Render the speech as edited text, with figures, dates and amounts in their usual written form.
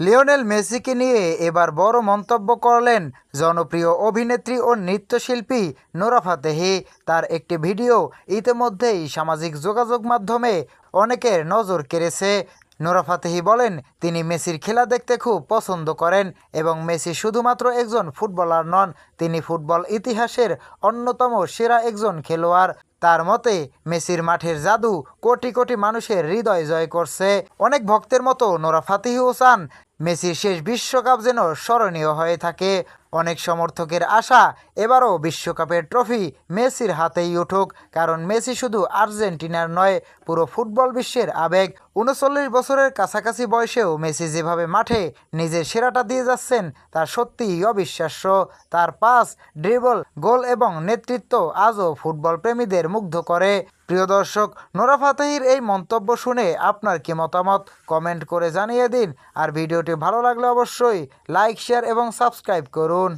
Lionel মেসিকে নিয়ে এবার বড় মন্তব্য করলেন জনপ্রিয় অভিনেত্রী ও নৃত্যশিল্পী নোরা ফাতেহি। তার একটি ভিডিও ইতিমধ্যেই সামাজিক যোগাযোগ মাধ্যমে অনেকের নজর কেড়েছে। নোরা ফাতেহি বলেন তিনি মেসির খেলা দেখতে খুব পছন্দ করেন এবং মেসি শুধুমাত্র একজন ফুটবলার নন, তিনি ফুটবল ইতিহাসের অন্যতম সেরা একজন খেলোয়াড়। তার মতে মেসির মাঠের জাদু কোটি কোটি মানুষের হৃদয় জয় করছে। অনেক ভক্তের মতো নোরা ফাতেহিও চান মেসির শেষ বিশ্বকাপ যেন স্মরণীয় হয়ে থাকে। অনেক সমর্থকের আশা এবারও বিশ্বকাপের ট্রফি মেসির হাতেই উঠুক, কারণ মেসি শুধু আর্জেন্টিনার নয়, পুরো ফুটবল বিশ্বের আবেগ। ৩৯ বছরের কাছাকাছি বয়সেও মেসি যেভাবে মাঠে নিজের সেরাটা দিয়ে যাচ্ছেন তা সত্যিই অবিশ্বাস্য। তার পাস, ড্রিবল, গোল এবং নেতৃত্ব আজও ফুটবল প্রেমীদের মুগ্ধ করে। প্রিয় দর্শক, নোরা ফাতেহির এই মন্তব্য শুনে আপনার কি মতামত কমেন্ট করে জানিয়ে দিন। আর ভিডিওটি ভালো লাগলে অবশ্যই লাইক, শেয়ার এবং সাবস্ক্রাইব করুন।